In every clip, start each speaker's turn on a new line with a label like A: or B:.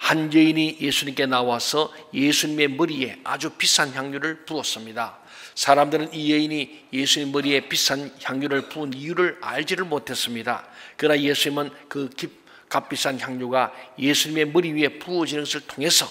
A: 한 여인이 예수님께 나와서 예수님의 머리에 아주 비싼 향유를 부었습니다. 사람들은 이 여인이 예수님 머리에 비싼 향유를 부은 이유를 알지를 못했습니다. 그러나 예수님은 그 값비싼 향유가 예수님의 머리 위에 부어지는 것을 통해서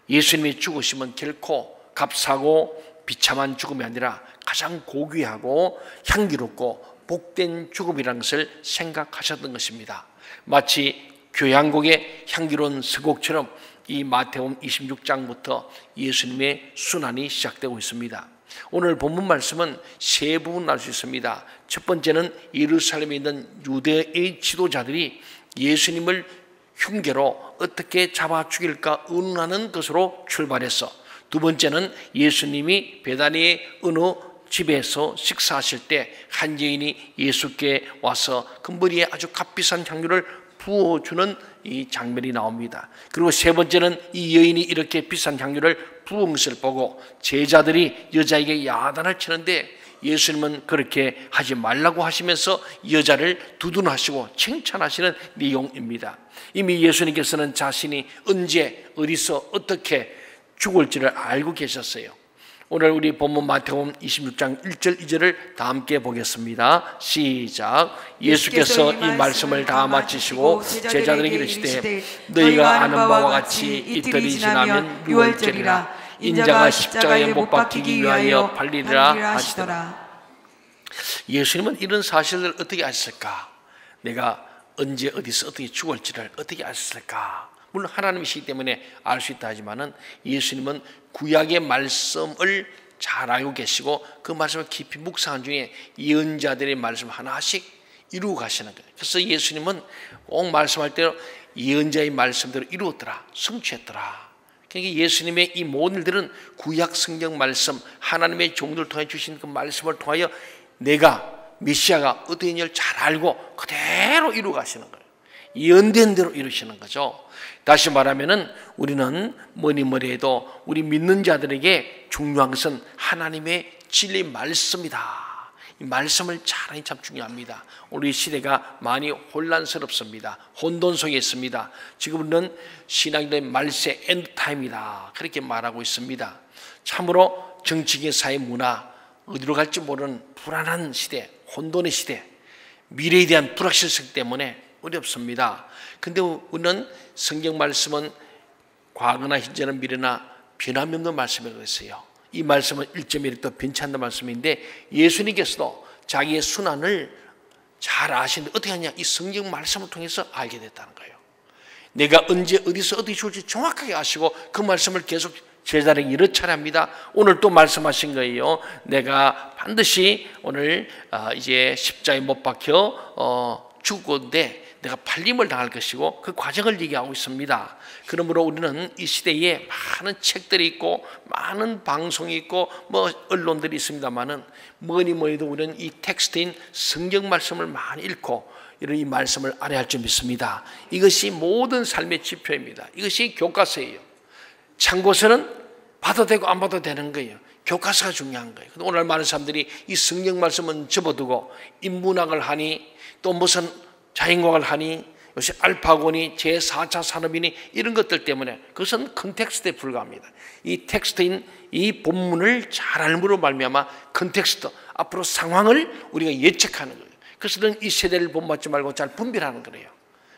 A: 예수님의 죽으심은 결코 값싸고 비참한 죽음이 아니라 가장 고귀하고 향기롭고 복된 죽음이라는 것을 생각하셨던 것입니다. 마치 교향곡의 향기로운 서곡처럼 이 마태복음 26장부터 예수님의 순환이 시작되고 있습니다. 오늘 본문 말씀은 세 부분 알 수 있습니다. 첫 번째는 예루살렘에 있는 유대의 지도자들이 예수님을 흉계로 어떻게 잡아 죽일까 의논하는 것으로 출발해서, 두 번째는 예수님이 베다니의 어느 집에서 식사하실 때 한 여인이 예수께 와서 그 머리에 아주 값비싼 향유를 부어주는 이 장면이 나옵니다. 그리고 세 번째는 이 여인이 이렇게 비싼 향유를 부은 것을 보고 제자들이 여자에게 야단을 치는데 예수님은 그렇게 하지 말라고 하시면서 여자를 두둔하시고 칭찬하시는 내용입니다. 이미 예수님께서는 자신이 언제 어디서 어떻게 죽을지를 알고 계셨어요. 오늘 우리 본문 마태복음 26장 1절 2절을 다 함께 보겠습니다. 시작. 예수께서 이 말씀을 다 마치시고 제자들에게 이르시되 너희가 아는 바와 같이 이틀이 지나면 유월절이라 인자가 십자가에 못 박히기 위하여 팔리리라 하시더라. 예수님은 이런 사실을 어떻게 아셨을까? 내가 언제 어디서 어떻게 죽을지를 어떻게 아셨을까? 물론 하나님이시기 때문에 알 수 있다 하지만은 예수님은 구약의 말씀을 잘 알고 계시고 그 말씀을 깊이 묵상한 중에 예언자들의 말씀 하나씩 이루고 가시는 거예요. 그래서 예수님은 꼭 말씀할 때 예언자의 말씀대로 이루었더라, 성취했더라. 그러니까 예수님의 이 모든 일들은 구약 성경 말씀, 하나님의 종들을 통해 주신 그 말씀을 통하여 내가 메시아가 어떤 일을 잘 알고 그대로 이루어 가시는 거예요. 예언된 대로 이루시는 거죠. 다시 말하면은 우리는 뭐니 해도 우리 믿는 자들에게 중요한 것은 하나님의 진리 말씀이다. 이 말씀을 잘 하니 참 중요합니다. 우리 시대가 많이 혼란스럽습니다. 혼돈 속에 있습니다. 지금은 신앙의 말세 엔드타임이다, 그렇게 말하고 있습니다. 참으로 정치계, 사회, 문화 어디로 갈지 모르는 불안한 시대, 혼돈의 시대, 미래에 대한 불확실성 때문에 어렵습니다. 근데 우리는 성경 말씀은 과거나 현재나 미래나 변함이 없는 말씀이라고 했어요. 이 말씀은 1.1도 변치 않는 말씀인데 예수님께서도 자기의 순환을 잘 아시는데 어떻게 하냐? 이 성경 말씀을 통해서 알게 됐다는 거예요. 내가 언제 어디서 어떻게 죽을지 정확하게 아시고 그 말씀을 계속 제자들에게 여러 차례 합니다. 오늘 또 말씀하신 거예요. 내가 반드시 오늘 이제 십자가에 못 박혀 죽었는데 내가 팔림을 당할 것이고 그 과정을 얘기하고 있습니다. 그러므로 우리는 이 시대에 많은 책들이 있고 많은 방송이 있고 뭐 언론들이 있습니다만은 뭐니 해도 우리는 이 텍스트인 성경 말씀을 많이 읽고 이런 이 말씀을 알아야 할 줄 믿습니다. 이것이 모든 삶의 지표입니다. 이것이 교과서예요. 참고서는 봐도 되고 안 봐도 되는 거예요. 교과서가 중요한 거예요. 오늘 많은 사람들이 이 성경 말씀은 접어두고 인문학을 하니 또 무슨 자연과학을 하니 요새 알파고니 제4차 산업이니 이런 것들 때문에 그것은 컨텍스트에 불과합니다. 이 텍스트인 이 본문을 잘 알므로 말미암아 컨텍스트, 앞으로 상황을 우리가 예측하는 거예요. 그래서 는 이 세대를 본받지 말고 잘 분별하는 거예요.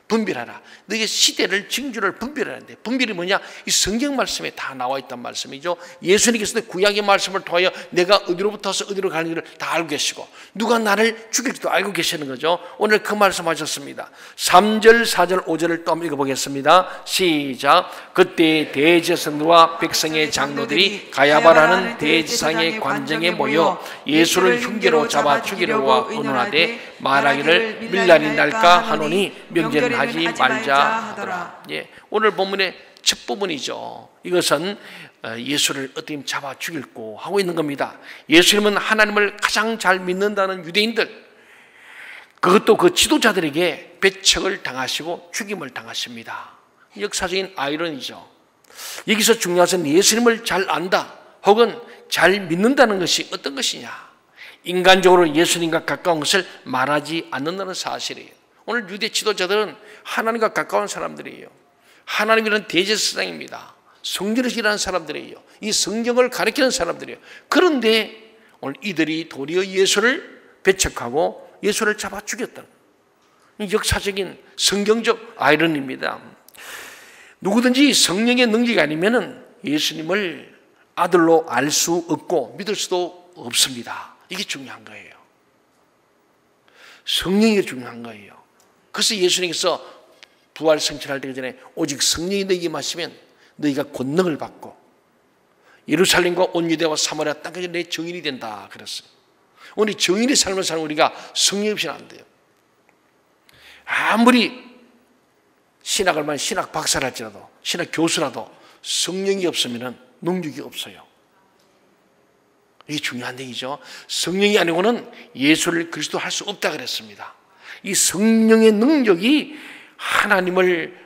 A: 분별하라. 너희 시대를, 징조를 분별하는데, 분별이 뭐냐? 이 성경 말씀에 다 나와 있단 말씀이죠. 예수님께서도 구약의 말씀을 통하여 내가 어디로부터서 어디로 가는 길을 다 알고 계시고 누가 나를 죽일지도 알고 계시는 거죠. 오늘 그 말씀 하셨습니다. 3절, 4절, 5절을 또 한번 읽어보겠습니다. 시작. 그때 대제사장과 백성의 장로들이 가야바라는 대지상의 관정에 모여 예수를 흉계로 잡아 죽이려고 의논하되 말하기를 밀란이 날까 하노니 명제는 하지 말자 하더라. 예, 오늘 본문의 첫 부분이죠. 이것은 예수를 어떻게 잡아 죽일고 하고 있는 겁니다. 예수님은 하나님을 가장 잘 믿는다는 유대인들, 그것도 그 지도자들에게 배척을 당하시고 죽임을 당하십니다. 역사적인 아이러니죠. 여기서 중요한 것은 예수님을 잘 안다 혹은 잘 믿는다는 것이 어떤 것이냐? 인간적으로 예수님과 가까운 것을 말하지 않는다는 사실이에요. 오늘 유대 지도자들은 하나님과 가까운 사람들이에요. 하나님이란 대제사장입니다. 성전에서 일하는 사람들이에요. 이 성경을 가르치는 사람들이에요. 그런데 오늘 이들이 도리어 예수를 배척하고 예수를 잡아 죽였다. 역사적인 성경적 아이러니입니다. 누구든지 성령의 능력이 아니면 예수님을 아들로 알 수 없고 믿을 수도 없습니다. 이게 중요한 거예요. 성령이 중요한 거예요. 그래서 예수님께서 부활 성취할 때기 전에 오직 성령이 너희에게 임하시면 너희가 권능을 받고 예루살렘과 온 유대와 사마리아 땅까지 내 증인이 된다 그랬어요. 오늘 증인의 삶을 사는 우리가 성령 없이는 안 돼요. 아무리 신학을 만 신학 박사랄지라도 신학 교수라도 성령이 없으면 능력이 없어요. 이게 중요한 얘기죠. 성령이 아니고는 예수를 그리스도 할 수 없다 그랬습니다. 이 성령의 능력이 하나님을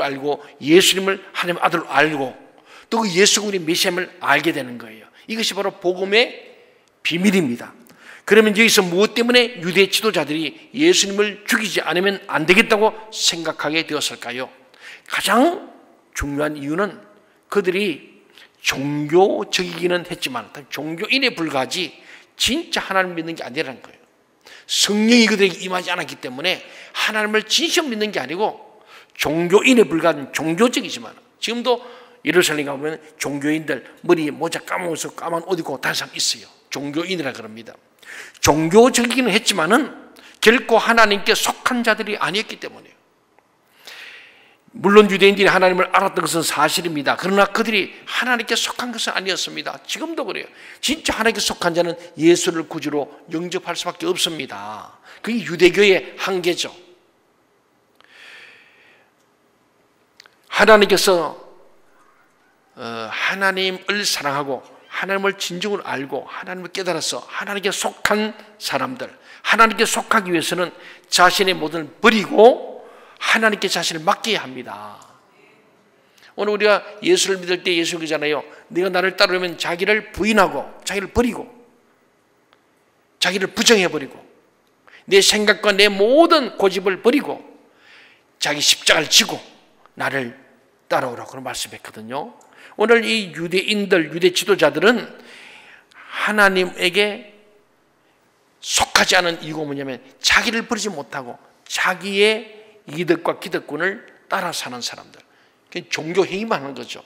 A: 알고 예수님을 하나님 아들로 알고 또 그 예수가 우리 메시아임을 알게 되는 거예요. 이것이 바로 복음의 비밀입니다. 그러면 여기서 무엇 때문에 유대 지도자들이 예수님을 죽이지 않으면 안 되겠다고 생각하게 되었을까요? 가장 중요한 이유는 그들이 종교적이기는 했지만 종교인에 불과하지 진짜 하나님을 믿는 게 아니라는 거예요. 성령이 그들에게 임하지 않았기 때문에 하나님을 진실로 믿는 게 아니고 종교인에 불과한 종교적이지만 지금도 예루살렘 가보면 종교인들 머리에 모자 까먹어서 까만 옷 입고 다른 사람 있어요. 종교인이라 그럽니다. 종교적이기는 했지만은 결코 하나님께 속한 자들이 아니었기 때문이에요. 물론 유대인들이 하나님을 알았던 것은 사실입니다. 그러나 그들이 하나님께 속한 것은 아니었습니다. 지금도 그래요. 진짜 하나님께 속한 자는 예수를 구주로 영접할 수밖에 없습니다. 그게 유대교의 한계죠. 하나님께서 하나님을 사랑하고 하나님을 진정으로 알고 하나님을 깨달아서 하나님께 속한 사람들, 하나님께 속하기 위해서는 자신의 모든 버리고 하나님께 자신을 맡겨야 합니다. 오늘 우리가 예수를 믿을 때 예수 그러잖아요. 네가 나를 따르려면 자기를 부인하고 자기를 버리고 자기를 부정해버리고 내 생각과 내 모든 고집을 버리고 자기 십자가를 지고 나를 따라오라고 그런 말씀했거든요. 오늘 이 유대인들, 유대 지도자들은 하나님에게 속하지 않은 이유가 뭐냐면 자기를 버리지 못하고 자기의 이득과 기득권을 따라 사는 사람들. 종교 행위만 하는 거죠.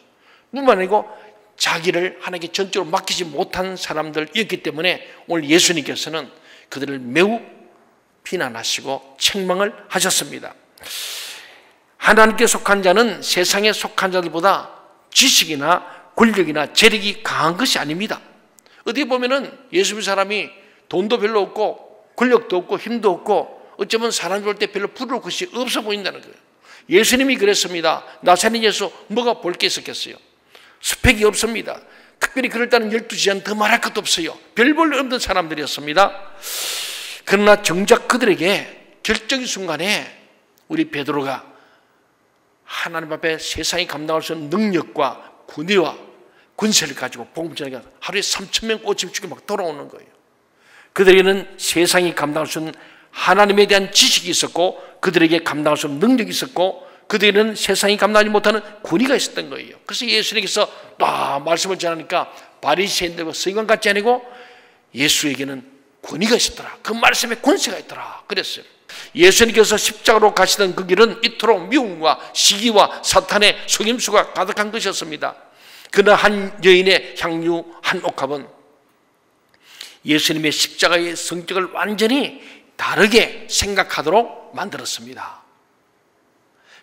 A: 뿐만 아니고 자기를 하나님께 전적으로 맡기지 못한 사람들이었기 때문에 오늘 예수님께서는 그들을 매우 비난하시고 책망을 하셨습니다. 하나님께 속한 자는 세상에 속한 자들보다 지식이나 권력이나 재력이 강한 것이 아닙니다. 어디 보면은 예수 믿는 사람이 돈도 별로 없고 권력도 없고 힘도 없고 어쩌면 사람이 볼 때 별로 부러울 것이 없어 보인다는 거예요. 예수님이 그랬습니다. 나사렛 예수 뭐가 볼 게 있었겠어요? 스펙이 없습니다. 특별히 그럴 때는 12지간 더 말할 것도 없어요. 별 볼 일 없는 사람들이었습니다. 그러나 정작 그들에게 결정의 순간에 우리 베드로가 하나님 앞에 세상이 감당할 수 없는 능력과 군의와 군세를 가지고 복음 전하게 하루에 3,000명 5천 죽게 막 돌아오는 거예요. 그들에게는 세상이 감당할 수 없는 하나님에 대한 지식이 있었고 그들에게 감당할 수 없는 능력이 있었고 그들에게는 세상이 감당하지 못하는 권위가 있었던 거예요. 그래서 예수님께서 말씀을 전하니까 바리새인들과 서기관 같지 아니고 예수에게는 권위가 있었더라. 그 말씀에 권세가 있더라. 그랬어요. 예수님께서 십자가로 가시던 그 길은 이토록 미움과 시기와 사탄의 속임수가 가득한 것이었습니다. 그러나 한 여인의 향유 한 옥합은 예수님의 십자가의 성격을 완전히 다르게 생각하도록 만들었습니다.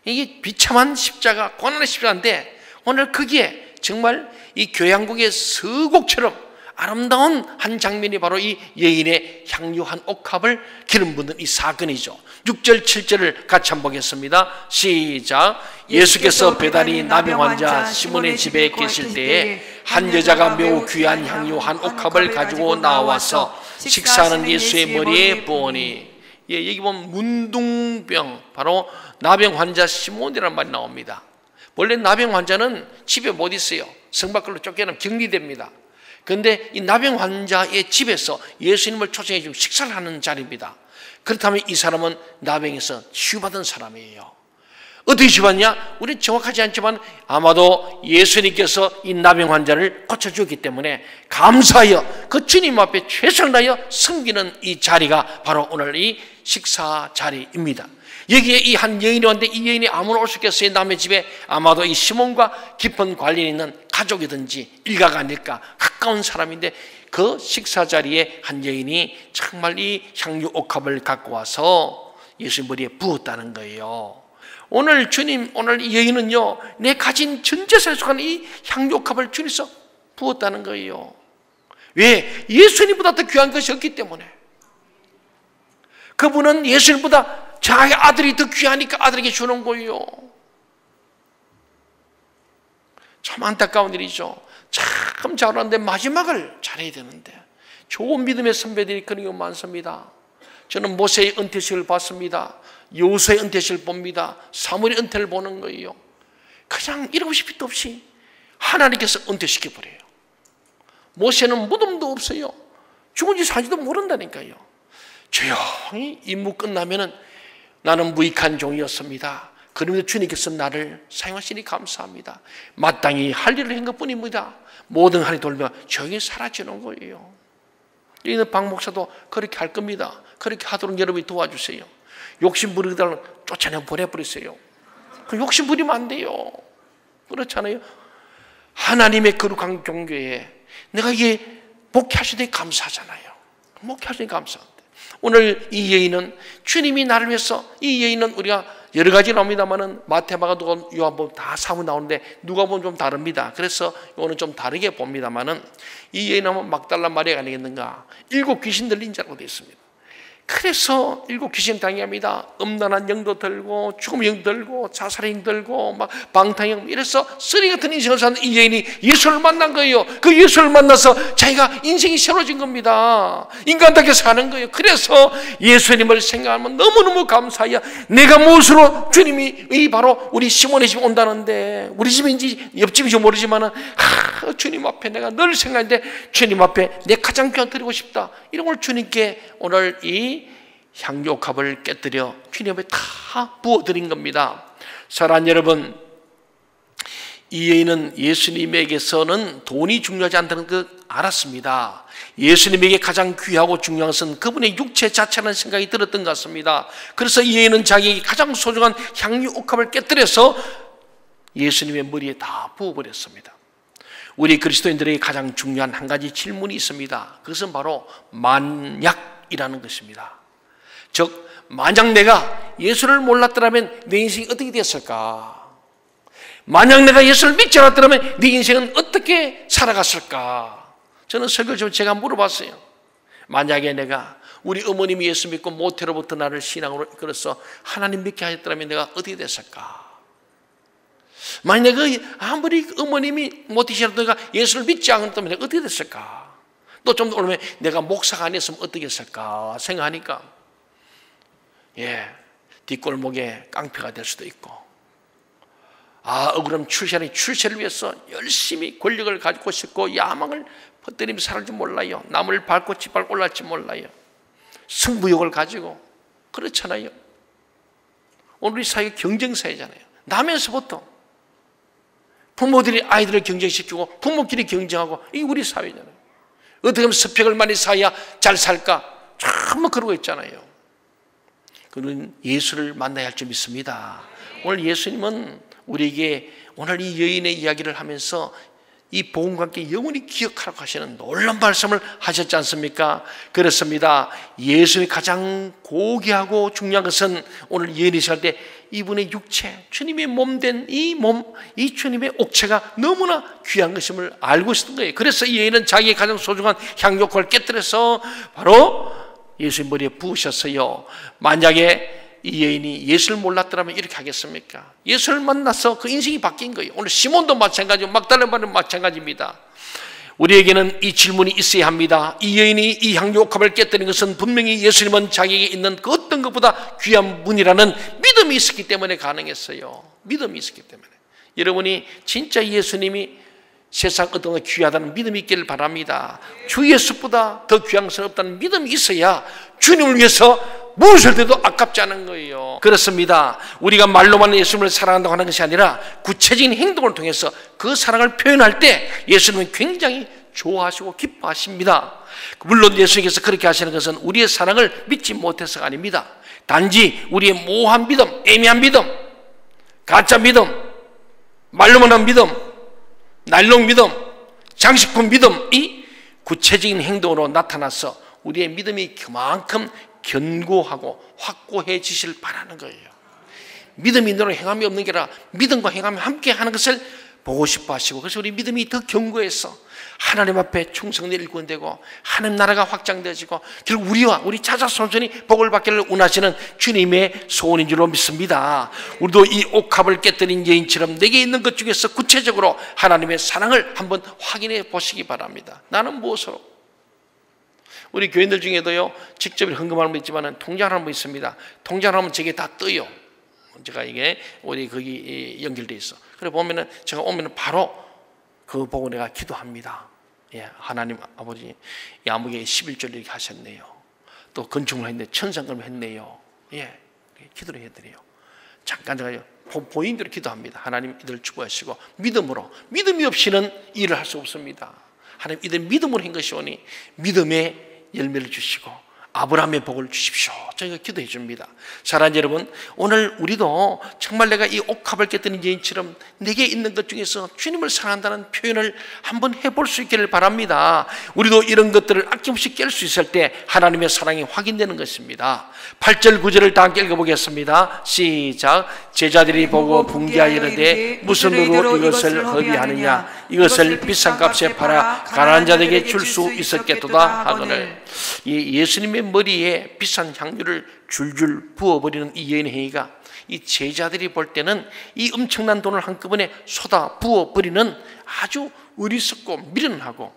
A: 이게 비참한 십자가, 고난의 십자가인데 오늘 거기에 정말 이 교향곡의 서곡처럼 아름다운 한 장면이 바로 이 여인의 향유 한 옥합을 기름 붓는 이 사건이죠. 6절 7절을 같이 한번 보겠습니다. 시작. 예수께서 베다니 나병 환자 시몬의 집에 계실 때에 한 여자가 매우 귀한 향유 한 옥합을 가지고 나와서 식사하는 예수의 머리에 부으니, 여기 보면 문둥병, 바로 나병 환자 시몬이라는 말이 나옵니다. 원래 나병 환자는 집에 못 있어요. 성 밖으로 쫓겨나면 격리됩니다. 그런데 이 나병 환자의 집에서 예수님을 초청해 주고 식사를 하는 자리입니다. 그렇다면 이 사람은 나병에서 치유받은 사람이에요. 어떻게 집었냐? 우리는 정확하지 않지만 아마도 예수님께서 이 나병 환자를 고쳐주었기 때문에 감사하여 그 주님 앞에 최선을 다하여 섬기는 이 자리가 바로 오늘 이 식사 자리입니다. 여기에 이 한 여인이 왔는데 이 여인이 아무나 올 수 있겠어요? 남의 집에 아마도 이 시몬과 깊은 관련이 있는 가족이든지 일가가 아닐까, 가까운 사람인데 그 식사 자리에 한 여인이 정말 이 향유 옥합을 갖고 와서 예수님 머리에 부었다는 거예요. 오늘 주님, 오늘 이 여인은요, 내 가진 전 재산에 속한 이 향유 옥합을 주님께서 부었다는 거예요. 왜? 예수님보다 더 귀한 것이 없기 때문에. 그분은 예수님보다 자기 아들이 더 귀하니까 아들에게 주는 거예요. 참 안타까운 일이죠. 참 잘하는데 마지막을 잘해야 되는데. 좋은 믿음의 선배들이 그런 경우 많습니다. 저는 모세의 은퇴식을 봤습니다. 여호수아의 은퇴식을 봅니다. 사무엘의 은퇴를 보는 거예요. 그냥 이러고시 빛도 없이 하나님께서 은퇴시켜버려요. 모세는 무덤도 없어요. 죽은지 사지도 모른다니까요. 조용히 임무 끝나면은 나는 무익한 종이었습니다. 그러면서 주님께서 나를 사용하시니 감사합니다. 마땅히 할 일을 한 것뿐입니다. 모든 한이 돌며 조용히 사라지는 거예요. 여기는 박 목사도 그렇게 할 겁니다. 그렇게 하도록 여러분이 도와주세요. 욕심 부리다가 쫓아내 보내버리세요. 그 욕심 부리면 안 돼요. 그렇잖아요. 하나님의 거룩한 경계에 내가 이게 목회하시니 감사하잖아요. 목회하시니 감사한데 오늘 이 여인은 주님이 나를 위해서, 이 여인은 우리가 여러 가지 나옵니다만은 마태마가 누가 요한복음 다 사무 나오는데 누가 보면 좀 다릅니다. 그래서 이거는 좀 다르게 봅니다만은 이 여인은 막달라 마리아가 아니겠는가? 7 귀신 들린 자라고 되어 있습니다. 그래서 7 귀신 당해합니다. 음란한 영도 들고 죽음의 영 들고 자살의 영 들고 막 방탕영, 이래서 쓰레기 같은 인생을 사는 이 여인이 예수를 만난 거예요. 그 예수를 만나서 자기가 인생이 새로워진 겁니다. 인간답게 사는 거예요. 그래서 예수님을 생각하면 너무너무 감사해요. 내가 무엇으로 주님이 이 바로 우리 시몬의 집 온다는데, 우리 집인지 옆집인지 모르지만은 주님 앞에 내가 늘 생각하는데 주님 앞에 내 가장 귀한 드리고 싶다. 이런 걸 주님께 오늘 이 향유옥합을 깨뜨려 주님 앞에 다 부어드린 겁니다. 사랑하는 여러분, 이 여인은 예수님에게서는 돈이 중요하지 않다는 걸 알았습니다. 예수님에게 가장 귀하고 중요한 것은 그분의 육체 자체라는 생각이 들었던 것 같습니다. 그래서 이 여인은 자기에게 가장 소중한 향유옥합을 깨뜨려서 예수님의 머리에 다 부어버렸습니다. 우리 그리스도인들에게 가장 중요한 한 가지 질문이 있습니다. 그것은 바로 만약이라는 것입니다. 즉, 만약 내가 예수를 몰랐더라면 내 인생이 어떻게 됐을까? 만약 내가 예수를 믿지 않았더라면 네 인생은 어떻게 살아갔을까? 저는 설교 중 제가 물어봤어요. 만약에 내가 우리 어머님이 예수 믿고 모태로부터 나를 신앙으로 이끌어서 하나님 믿게 하셨더라면 내가 어떻게 됐을까? 만약 아무리 어머님이 모태시라도 내가 예수를 믿지 않았다면 내가 어떻게 됐을까? 또 좀 더 오르면 내가 목사가 아니었으면 어떻게 했을까 생각하니까 뒷골목에 깡패가 될 수도 있고, 억울한 출세를 위해서 열심히 권력을 가지고 싶고 야망을 퍼뜨리며 살을지 몰라요. 남을 밟고 짓밟고 올라갈지 몰라요. 승부욕을 가지고. 그렇잖아요. 오늘 우리 사회가 경쟁사회잖아요. 나면서부터 부모들이 아이들을 경쟁시키고 부모끼리 경쟁하고, 이게 우리 사회잖아요. 어떻게 하면 스펙을 많이 쌓아야 잘 살까? 참 그러고 있잖아요. 그는 예수를 만나야 할 줄 믿습니다. 오늘 예수님은 우리에게 오늘 이 여인의 이야기를 하면서 이 복음과 함께 영원히 기억하라고 하시는 놀라운 말씀을 하셨지 않습니까? 그렇습니다. 예수의 가장 고귀하고 중요한 것은 오늘 여인이 살 때 이분의 육체, 주님의 몸된 이 몸, 이 주님의 옥체가 너무나 귀한 것임을 알고 있었던 거예요. 그래서 이 여인은 자기의 가장 소중한 향유옥합을 깨뜨려서 바로 예수의 머리에 부으셨어요. 만약에 이 여인이 예수를 몰랐더라면 이렇게 하겠습니까? 예수를 만나서 그 인생이 바뀐 거예요. 오늘 시몬도 마찬가지고 막달라마는 마찬가지입니다. 우리에게는 이 질문이 있어야 합니다. 이 여인이 이 향유옥합을 깨뜨린 것은 분명히 예수님은 자기에게 있는 그 어떤 것보다 귀한 분이라는 믿음이 있었기 때문에 가능했어요. 믿음이 있었기 때문에. 여러분이 진짜 예수님이 세상 어떤 거 귀하다는 믿음이 있기를 바랍니다. 주 예수보다 더 귀한 것은 없다는 믿음이 있어야 주님을 위해서 무엇을 해도 아깝지 않은 거예요. 그렇습니다. 우리가 말로만 예수님을 사랑한다고 하는 것이 아니라 구체적인 행동을 통해서 그 사랑을 표현할 때 예수님은 굉장히 좋아하시고 기뻐하십니다. 물론 예수님께서 그렇게 하시는 것은 우리의 사랑을 믿지 못해서가 아닙니다. 단지 우리의 모호한 믿음, 애매한 믿음, 가짜 믿음, 말로만 한 믿음, 날롱 믿음, 장식품 믿음이 구체적인 행동으로 나타나서 우리의 믿음이 그만큼 견고하고 확고해지실 바라는 거예요. 믿음이 너로 행함이 없는 게 아니라 믿음과 행함이 함께 하는 것을 보고 싶어 하시고, 그래서 우리 믿음이 더 견고해서 하나님 앞에 충성되어 일관되고 하나님 나라가 확장되어지고 결국 우리와 우리 자자손손이 복을 받기를 원하시는 주님의 소원인 줄로 믿습니다. 우리도 이 옥합을 깨뜨린 여인처럼 내게 있는 것 중에서 구체적으로 하나님의 사랑을 한번 확인해 보시기 바랍니다. 나는 무엇으로? 우리 교인들 중에도요, 직접 헌금하는 분 있지만 통장을 하는 분 있습니다. 통장을 하면 저게 다 떠요. 제가 이게 우리 거기 연결돼 있어. 그래 보면은 제가 오면은 바로 그 보고 내가 기도합니다. 예, 하나님 아버지, 야무게 11절 이렇게 하셨네요. 또 건축을 했네, 천상금을 했네요. 예, 기도를 해드려요. 잠깐 제가 보인 대로 기도합니다. 하나님 이들 축복하시고 믿음으로, 믿음이 없이는 일을 할 수 없습니다. 하나님 이들 믿음으로 한 것이오니 믿음의 열매를 주시고 아브라함의 복을 주십시오. 저희가 기도해 줍니다. 사랑하는 여러분, 오늘 우리도 정말 내가 이 옥합을 깨뜨린 여인처럼 내게 있는 것 중에서 주님을 사랑한다는 표현을 한번 해볼 수 있기를 바랍니다. 우리도 이런 것들을 아낌없이 깰 수 있을 때 하나님의 사랑이 확인되는 것입니다. 8절 9절을 다 함께 읽어보겠습니다. 시작. 제자들이 보고 분개하여 이르되 무슨 의로 이것을 허비하느냐, 이것을 비싼 값에 팔아 가난한 자들에게 줄 수 있었겠도다 하거늘. 예수님의 머리에 비싼 향유를 줄줄 부어버리는 이 여인의 행위가 이 제자들이 볼 때는 이 엄청난 돈을 한꺼번에 쏟아 부어버리는 아주 어리석고 미련하고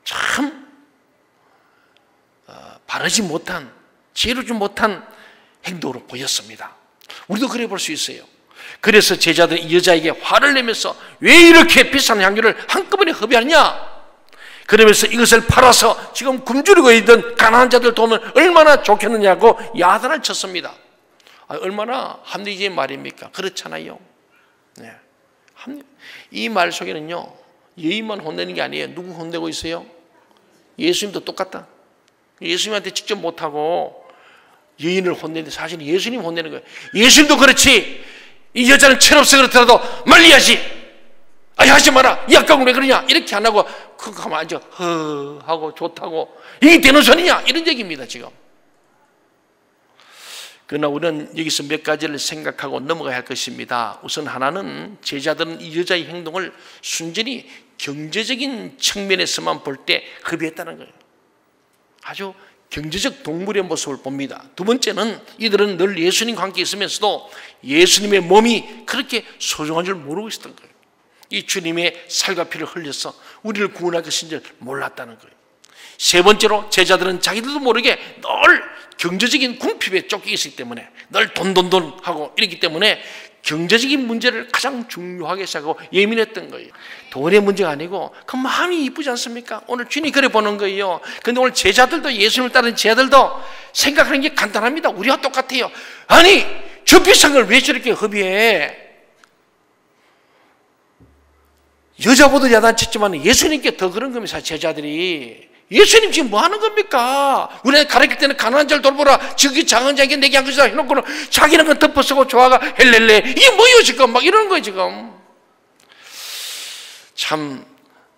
A: 참 바르지 못한, 지혜롭지 못한 행동으로 보였습니다. 우리도 그래 볼 수 있어요. 그래서 제자들이 이 여자에게 화를 내면서 왜 이렇게 비싼 향유를 한꺼번에 허비하느냐, 그러면서 이것을 팔아서 지금 굶주리고 있던 가난한 자들 도우면 얼마나 좋겠느냐고 야단을 쳤습니다. 얼마나 합리적인 말입니까? 그렇잖아요. 네. 이 말 속에는요, 여인만 혼내는 게 아니에요. 누구 혼내고 있어요? 예수님도 똑같다. 예수님한테 직접 못하고 여인을 혼내는데 사실은 예수님 혼내는 거예요. 예수님도 그렇지, 이 여자는 철없어 그렇더라도 말리야지, 아니 하지 마라, 이 아까운 왜 그러냐, 이렇게 안 하고 그거 가만 앉아 하고 좋다고 이게 되는 소리냐, 이런 얘기입니다 지금. 그러나 우리는 여기서 몇 가지를 생각하고 넘어가야 할 것입니다. 우선 하나는 제자들은 이 여자의 행동을 순전히 경제적인 측면에서만 볼 때 허비했다는 거예요. 아주 경제적 동물의 모습을 봅니다. 두 번째는 이들은 늘 예수님과 함께 있으면서도 예수님의 몸이 그렇게 소중한 줄 모르고 있었던 거예요. 이 주님의 살과 피를 흘려서 우리를 구원할 것인 줄 몰랐다는 거예요. 세 번째로 제자들은 자기들도 모르게 늘 경제적인 궁핍에 쫓겨 있기 때문에 늘 돈 하고 이랬기 때문에 경제적인 문제를 가장 중요하게 생각하고 예민했던 거예요. 돈의 문제가 아니고 그 마음이 이쁘지 않습니까? 오늘 주님이 그래 보는 거예요. 그런데 오늘 제자들도, 예수님을 따르는 제자들도 생각하는 게 간단합니다. 우리와 똑같아요. 아니 저 비싼 걸 왜 저렇게 허비해? 여자보다 야단쳤지만 예수님께 더 그런 겁니다. 제자들이 예수님 지금 뭐 하는 겁니까? 우리가 가르칠 때는 가난한 자를 돌보라, 저기 작은 자에게 내게 한 것이다 해놓고는 자기는 건 덮어쓰고 좋아가 헬렐레, 이게 뭐예요 지금? 막 이러는 거예요 지금. 참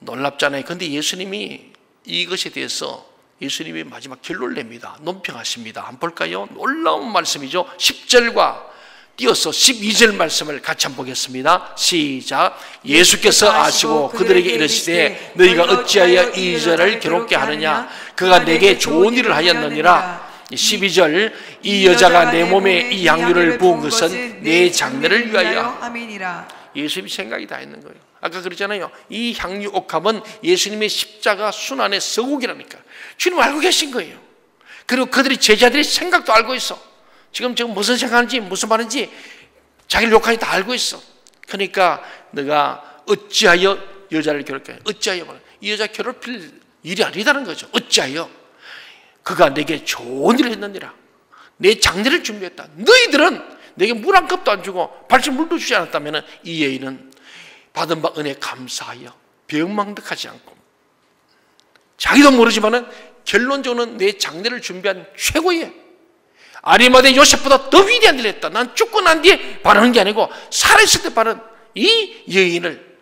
A: 놀랍잖아요. 그런데 예수님이 이것에 대해서 예수님이 마지막 결론을 냅니다. 논평하십니다. 한번 볼까요? 놀라운 말씀이죠. 10절과 띄어서 12절 말씀을 같이 한번 보겠습니다. 시작. 예수께서 아시고 그들에게 이르시되 너희가 어찌하여 이 여자를 괴롭게 하느냐, 그가 내게 좋은 일을 하였느니라. 12절. 이 여자가 내 몸에 이 향유를 부은 것은 내 장례를 위하여. 예수님이 생각이 다 있는 거예요. 아까 그랬잖아요. 이 향유 옥합은 예수님의 십자가 순환의 서곡이라니까. 주님 알고 계신 거예요. 그리고 그들이, 제자들이 생각도 알고 있어. 지금 무슨 생각하는지 무슨 말인지 자기를 욕하니 다 알고 있어. 그러니까 너가 어찌하여 여자를 괴롭게, 어찌하여, 이 여자 괴롭힐 일이 아니다는 거죠. 어찌하여 그가 내게 좋은 일을 했느니라. 내 장례를 준비했다. 너희들은 내게 물 한 컵도 안 주고 발치 물도 주지 않았다면 이 여인은 받은 바 은혜 감사하여 배은망덕하지 않고, 자기도 모르지만은 결론적으로는 내 장례를 준비한 최고의 아리마대 요셉보다 더 위대한 일을 했다. 난 죽고 난 뒤에 바라는 게 아니고 살아있을 때 바른 이 여인을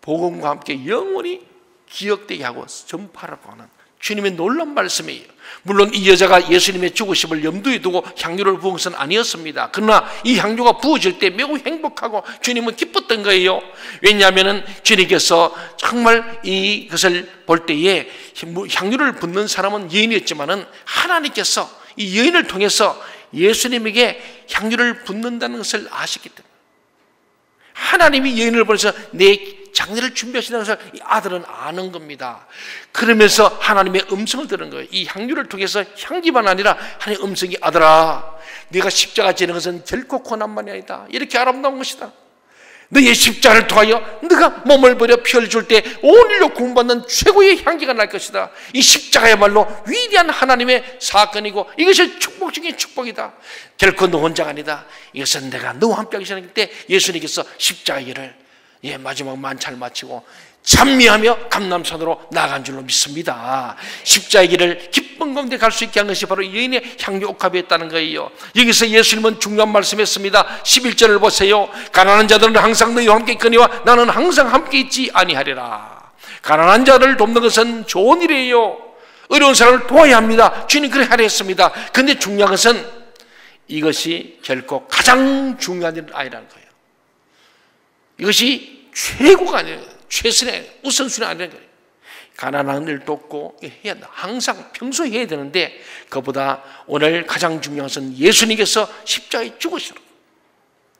A: 복음과 함께 영원히 기억되게 하고 전파하라고 하는 주님의 놀라운 말씀이에요. 물론 이 여자가 예수님의 죽으심을 염두에 두고 향유를 부은 것은 아니었습니다. 그러나 이 향유가 부어질 때 매우 행복하고 주님은 기뻤던 거예요. 왜냐하면 주님께서 정말 이것을 볼 때에 향유를 붓는 사람은 여인이었지만은 하나님께서 이 여인을 통해서 예수님에게 향유를 붓는다는 것을 아셨기 때문에, 하나님이 여인을 보내서 내 장례를 준비하신다는 것을 이 아들은 아는 겁니다. 그러면서 하나님의 음성을 들은 거예요. 이 향유를 통해서 향기만 아니라 하나님의 음성이, 아들아, 네가 십자가 지는 것은 결코 고난만이 아니다. 이렇게 아름다운 것이다. 너의 십자가를 통하여 네가 몸을 버려 피를 줄 때 온 인류 구원받는 최고의 향기가 날 것이다. 이 십자가야말로 위대한 하나님의 사건이고 이것이 축복 중에 축복이다. 결코 너 혼자가 아니다. 이것은 내가 너와 함께 하기 전에 때 예수님께서 십자가의 일을 마지막 만찬을 마치고 찬미하며 감람산으로 나간 줄로 믿습니다. 십자가의 길을 기쁜 가운데 갈 수 있게 한 것이 바로 여인의 향유 옥합이었다는 거예요. 여기서 예수님은 중요한 말씀했습니다. 11절을 보세요. 가난한 자들은 항상 너희와 함께 있거니와 나는 항상 함께 있지 아니하리라. 가난한 자들을 돕는 것은 좋은 일이에요. 어려운 사람을 도와야 합니다. 주님 그래 하려 했습니다. 그런데 중요한 것은 이것이 결코 가장 중요한 일은 아니라는 거예요. 이것이 최고가 아니에요. 최선의 우선순위 아니라는 거예요. 가난한 일 돕고 해야 한다. 항상 평소에 해야 되는데, 그보다 오늘 가장 중요한 것은 예수님께서 십자가에 죽으시는,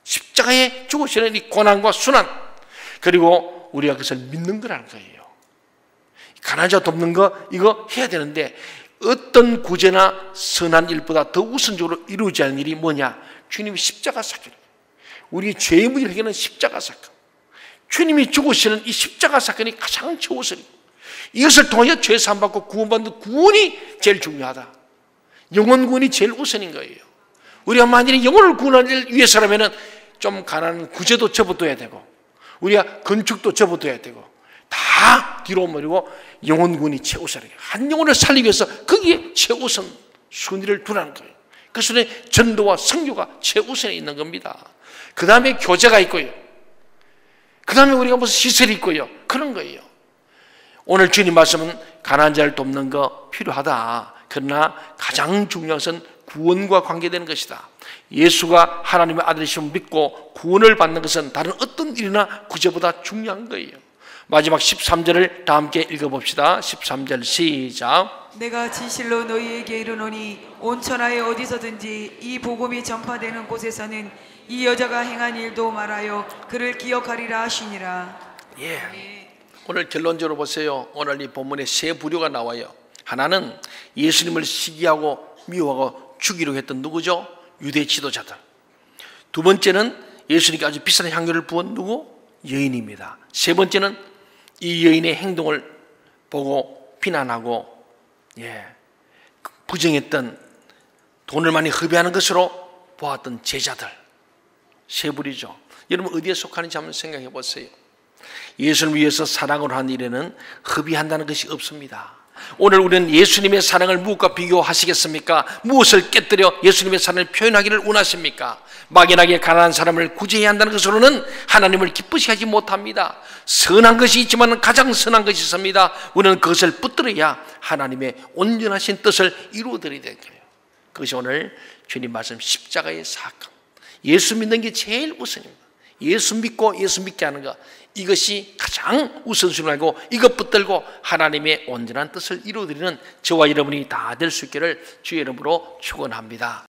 A: 십자가에 죽으시는 이 고난과 순환, 그리고 우리가 그것을 믿는 거라는 거예요. 가난한 자 돕는 거 이거 해야 되는데, 어떤 구제나 선한 일보다 더 우선적으로 이루어지지 않는 일이 뭐냐? 주님이 십자가 사건, 우리 죄의 문제를 해결하는 십자가 사건, 주님이 죽으시는 이 십자가 사건이 가장 최우선이고, 이것을 통하여 죄 사함받고 구원받는 구원이 제일 중요하다. 영혼 구원이 제일 우선인 거예요. 우리가 만일에 영혼을 구원하기 위해서라면 좀 가난한 구제도 접어둬야 되고, 우리가 건축도 접어둬야 되고, 다 뒤로 버리고 영혼 구원이 최우선이에요. 한 영혼을 살리기 위해서 거기에 최우선 순위를 두라는 거예요. 그 순에 전도와 선교가 최우선에 있는 겁니다. 그 다음에 교제가 있고요. 그 다음에 우리가 무슨 시설이 있고요. 그런 거예요. 오늘 주님 말씀은 가난한 자를 돕는 거 필요하다. 그러나 가장 중요한 것은 구원과 관계되는 것이다. 예수가 하나님의 아들이심을 믿고 구원을 받는 것은 다른 어떤 일이나 구제보다 중요한 거예요. 마지막 13절을 다 함께 읽어봅시다. 13절 시작.
B: 내가 진실로 너희에게 이르노니 온 천하에 어디서든지 이 복음이 전파되는 곳에서는 이 여자가 행한 일도 말하여 그를 기억하리라 하시니라.
A: 오늘 결론적으로 보세요. 오늘 이 본문에 세 부류가 나와요. 하나는 예수님을 시기하고 미워하고 죽이려고 했던 누구죠? 유대 지도자들. 두 번째는 예수님께 아주 비싼 향유를 부은 누구? 여인입니다. 세 번째는 이 여인의 행동을 보고 비난하고 부정했던, 돈을 많이 허비하는 것으로 보았던 제자들. 세 부류죠. 여러분 어디에 속하는지 한번 생각해 보세요. 예수를 위해서 사랑을 한 일에는 허비한다는 것이 없습니다. 오늘 우리는 예수님의 사랑을 무엇과 비교하시겠습니까? 무엇을 깨뜨려 예수님의 사랑을 표현하기를 원하십니까? 막연하게 가난한 사람을 구제해야 한다는 것으로는 하나님을 기쁘시게 하지 못합니다. 선한 것이 있지만 가장 선한 것이 있습니다. 우리는 그것을 붙들어야 하나님의 온전하신 뜻을 이루어드려야 되는 거예요. 그것이 오늘 주님 말씀 십자가의 사건, 예수 믿는 게 제일 우선입니다. 예수 믿고 예수 믿게 하는 것, 이것이 가장 우선순위고 이것 붙들고 하나님의 온전한 뜻을 이루어드리는 저와 여러분이 다 될 수 있기를 주의 이름으로 축원합니다.